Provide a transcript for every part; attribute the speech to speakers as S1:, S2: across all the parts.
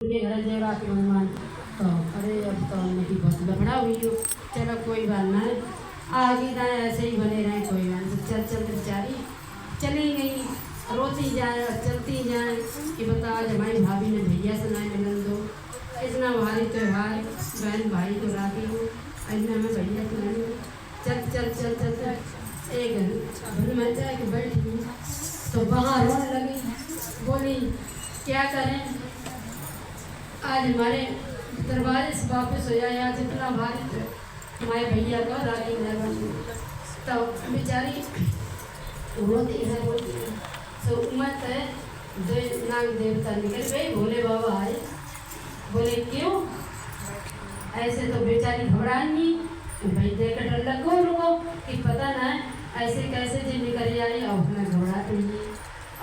S1: उनके घर जेवरा के मेहमान तो अरे अब तो उनकी बहुत लफड़ा हुई हो। चलो कोई बात ना है, आगे जाए ऐसे ही बने रहें, कोई बात नहीं। चल चल बेचारी चली गई, रोती जाए और चलती जाए कि बता आज हमारी भाभी ने भैया से ना मिलन दो, इतना भारी त्यौहार बहन भाई तो राखी हो, इतना में भैया तो नहीं। चल चल चल चल चल एक घर में जाके बैठी हूँ तो बाहर रोने लगी, बोली क्या करें आज हमारे दरबार से वापस हो जाए, आज इतना भारी तो हमारे भैया का राखी न बनी। तो बेचारी रोती है बोलती है तो उम्मत है दो नाग देवता निकल गए, भोले बाबा आए, बोले क्यों ऐसे, तो बेचारी घबरानी भाई देख डर लगो रुको कि पता ना ऐसे कैसे जी निकल आई और उसमें घबरा रही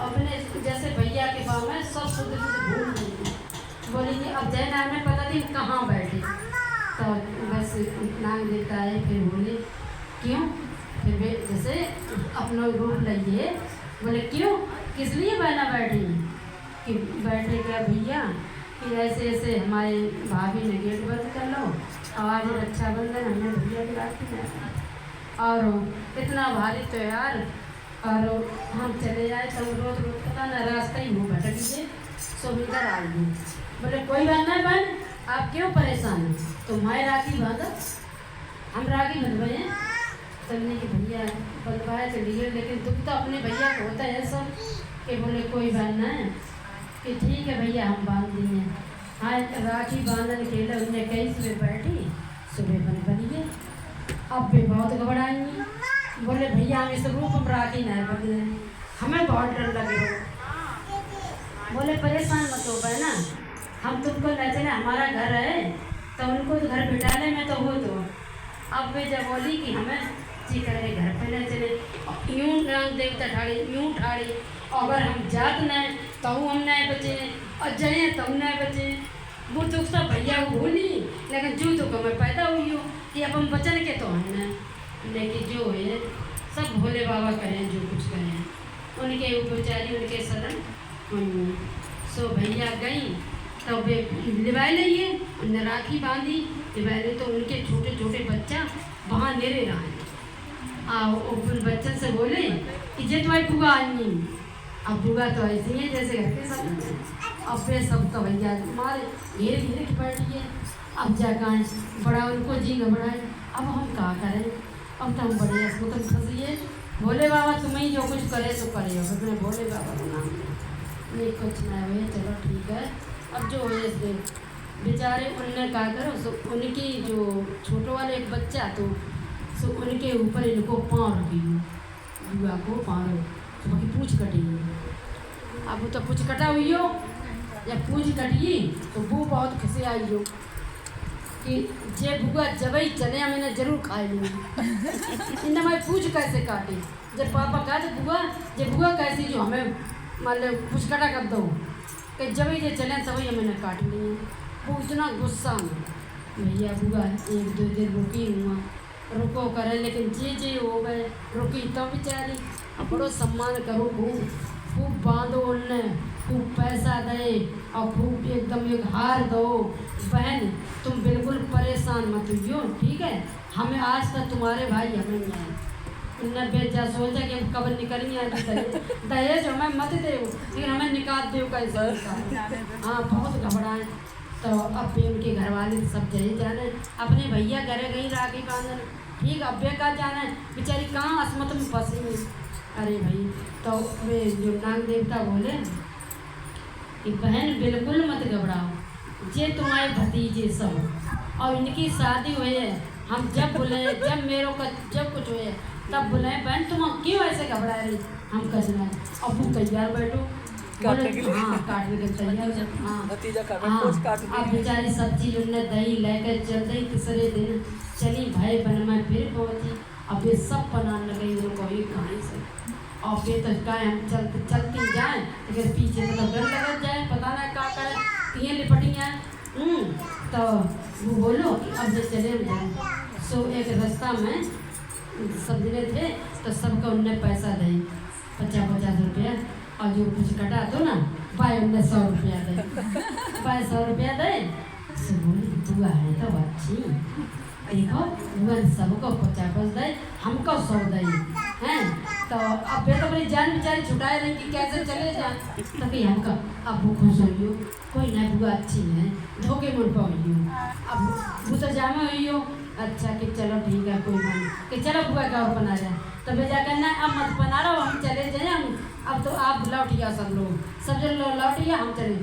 S1: अपने जैसे भैया के पाँव में सब शुद्ध भूल गई। बोली कि अब जय नाम में पता थी कहाँ बैठे, तो बस नाग देवता है फिर बोले क्यों, फिर वे जैसे अपना रूप लाइए, बोले क्यों किस लिए बहना बैठी कि बैठे क्या भैया कि ऐसे ऐसे हमारे भाभी ने गेट बंद कर लो, आज रक्षाबंधन हमें भैया की राखी में और इतना भारी त्यौहार और हम चले जाए तो रोज रोज पता ना रास्ता ही हो भटक गए, सो इधर आ गई। बोले कोई बात नहीं बहन, आप क्यों परेशान हैं, तुम्हारे राखी बांधो, हम राखी बंधवाए हैं। चलने के भैया बंधवाए चलिए, लेकिन दुख तो अपने भैया को होता है सब कि बोले कोई बात नहीं कि ठीक है भैया हम बांध दिए। हाँ राखी बांधने के लिए उन्हें कई सुबह बैठी, सुबह बनिए अब भी बहुत घबराएंगी, बोले भैया हम इस रूप में राखी नहीं बदले, हमें बहुत डर लगे हो। बोले परेशान मत हो बहना, हम तुमको ले चले, हमारा घर है तो उनको तो घर बिठाने में तो हो तो। अब वे जब बोली कि हमें जी करे घर पे ले चले, यूँ नाम देवता ठाड़ी यूँ ठाड़ी, अगर हम जात नहीं तो हम नहीं बचे और जाए तो नहीं बचे। वो तो सब भैया को भूली, लेकिन जो तो कमर पैदा हुई हो कि अब हम बचन के तो हमने, लेकिन जो है सब भोले बाबा करें जो कुछ करें, उनके उपचारी उनके शरण। सो भैया गई तो वे लिवाए लिए, उन्हें राखी बांधी लिवाए, तो उनके छोटे छोटे बच्चा वहाँ नेरे रहे उन बच्चन से बोले कि जे तुम्हारी बुआ आनी, अब बुआ तो ऐसी है जैसे घर के सब, अब वे सब तो भैया मारे धीरे धीरे की बैठी है। अब जाकर बड़ा उनको जी घबराए, अब हम क्या करें, अब तो हम बड़े अस्पताल फंसिए, भोले बाबा तुम्हें जो कुछ करे तो करे, अपने भोले बाबा का नाम नहीं कुछ ना हुए, चलो ठीक है। अब जो है बेचारे उनने कहा करो, सो उनकी जो छोटो वाले एक बच्चा तो सो उनके ऊपर इनको पाँव रखी बुआ को पाँव, तो बाकी पूछ कटी। अब वो तो पूछ कटा हुई हो, जब पूछ कटी तो वो बहुत खिसे आई हो कि जे बुआ जब ही चले मैंने जरूर खाई लूँगी। इन्हें मैं पूछ कैसे काटी, जब पापा कहा तो बुआ कैसी जो हमें मान लो पूछ कटा कर दो कि जब ही ये चले तभी मैंने काट लिए। वो इतना गुस्सा में भैया बुआ एक दो दिन रुकी हुआ रुको करे, लेकिन जे हो गए रुकी तो बेचारी। अब बड़ो सम्मान करो, खूब खूब बांधो, उन्हें खूब पैसा दे और खूब एकदम एक हार दो। बहन तुम बिल्कुल परेशान मत हुई, ठीक है, हमें आज तक तुम्हारे भाई हमें नहीं आए, उन्हें बेचा सोचा कि हम कब निकलेंगे दहेज हमें मत दे, लेकिन हमें निकाल दो कैसे। हाँ बहुत घबराए, तो अब भी उनके घर वाले सब जहे जाने, अपने भैया घरे गई राखी बांधन, ठीक अब वे का जाना बेचारी कहाँ असमत में फंसी हुई। अरे भाई तो वे जो नाग देवता बोले कि बहन बिल्कुल मत घबराओ, ये तुम्हारे भतीजे सब और इनकी शादी हुई है, हम जब बुलाए जब मेरे को जब कुछ हुए तब बुलाए, बहन तुम क्यों ऐसे घबरा रही, हम कसना अब तुम तैयार बैठो काटने के लिए। हाँ काटने के तैयार, हाँ अब बेचारी सब चीज उन्हें दही लेकर चल गई। तीसरे दिन चली भाई बन में फिर पहुँची, अब ये सब बनाने लगी उनको एक कहानी से, और फिर तो क्या हम चलती जाए लेकिन पीछे तो डर लग जाए, पता ना क्या करें किए लिपटियाँ। तो वो बोलो कि अब जो चले जाए, सो एक रास्ता में सब जने थे तो सबको उनने पैसा दे 50-50 रुपया, और जो कुछ कटा तो ना भाई उन्हें 100 रुपया दे, भाई 100 रुपया दे। से बोली बुआ है तो अच्छी, देखो बुआ सबको 50 दे, हमको 100 दे हैं। तो अब तो अपनी जान बेचारी छुटाए रही कि कैसे चले जाए। तभी हमका अब वो खुश हो कोई ना बुआ अच्छी है, धोखे मुड़ पाइयो। अब वो तो जामे हुई अच्छा कि चलो ठीक है कोई बात नहीं कि चलो बुआ का और बना जाए। तब जाकर ना अब मत बना रहा हम चले जाए। हम अब तो आप लौटिया सब जो लौटिया हम चले।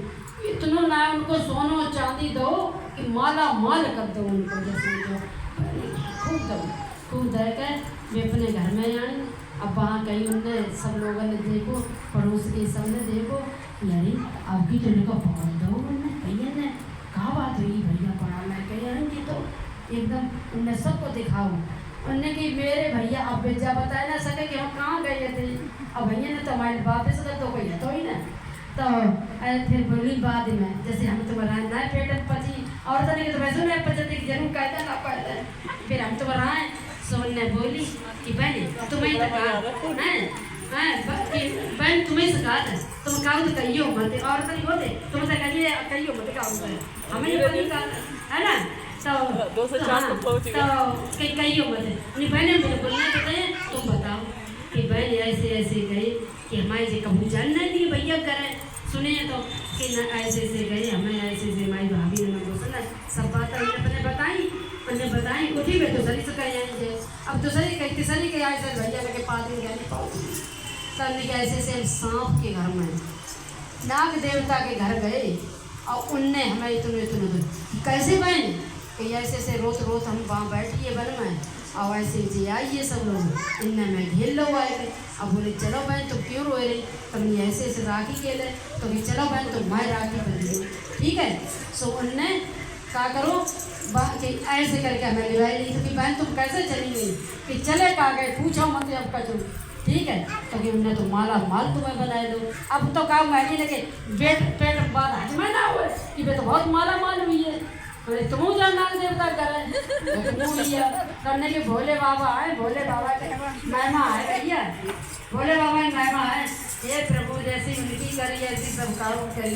S1: इतना ना उनको सोनो चांदी दो कि माला माल कर दो उनको, जैसे जो खूब दो खूब दे कर वे अपने घर में आए। अब वहाँ कहीं उनने सब लोगों ने देखो, पड़ोस के सब ने देखो यारी अब की तो उनको पकड़ दो। उन्होंने भैया ने कहा बात हुई भैया पढ़ा मैं कही यार तो एकदम उनने सबको दिखाओ। उनने कि मेरे भैया अब बेजा बता ना सके कि हम कहाँ गए थे। अब भैया ने तो हमारे वापस कर तो भैया तो ही ना। तो फिर बोली बाद में जैसे हम तुम्हारा ना पेट पची और तो नहीं तो वैसे नहीं पचती कि जरूर कहता ना पड़ता। फिर हम तुम्हारा आए सोन ने बोली कि बहन तुम्हें तो कहा है बहन तुम्हें सिखा दे तुम कहो तो कहियो मत और तो नहीं होते तुम से कहिए कहियो मत कहो हमें ये पता है ना। तो 204 तो पहुंच गए। तो कहियो मत नहीं बहन मुझे बोलना चाहते हैं तुम बताओ कि बहन ऐसे ऐसे गए कि हमारे से कबू जान नहीं दी भैया करे सुने तो कि न ऐसे ऐसे गए हमें ऐसे ऐसे हमारी भाभी ने बोला सब बात अपने बताई उठी में दूसरी से कही अब दूसरी कही तीसरी के आए सर भैया लगे 5 दिन गए तब के ऐसे ऐसे सांप के घर में नाग देवता के घर गए और उनने हमें इतने कैसे बहन कि ऐसे ऐसे रोत हम वहाँ बैठिए बन में और ऐसे जी आइए सब लोग इनने में घेर लो आए थे। अब बोले चलो बहन तुम क्यों रो रही तुम ऐसे ऐसे राखी खेले तो भी चलो बहन तुम मैं राखी बन ली ठीक है। सो उनने क्या करो कि ऐसे करके हमें लिवाई ली तो कि बहन तुम कैसे चली गई कि चले कहा गए पूछो मत अब का तुम ठीक है। तो कि उनने तो माला माल तुम्हें बनाए दो। अब तो कहा मैं लगे पेट बाद हज में ना हुए कि वे तो बहुत माला माल हुई है बोले तुम जान नाग देवता करे करने के भोले बाबा आए भोले बाबा के महिमा है भैया भोले बाबा की महिमा है। ये प्रभु जैसी उनकी करी ऐसी सब कारों करी।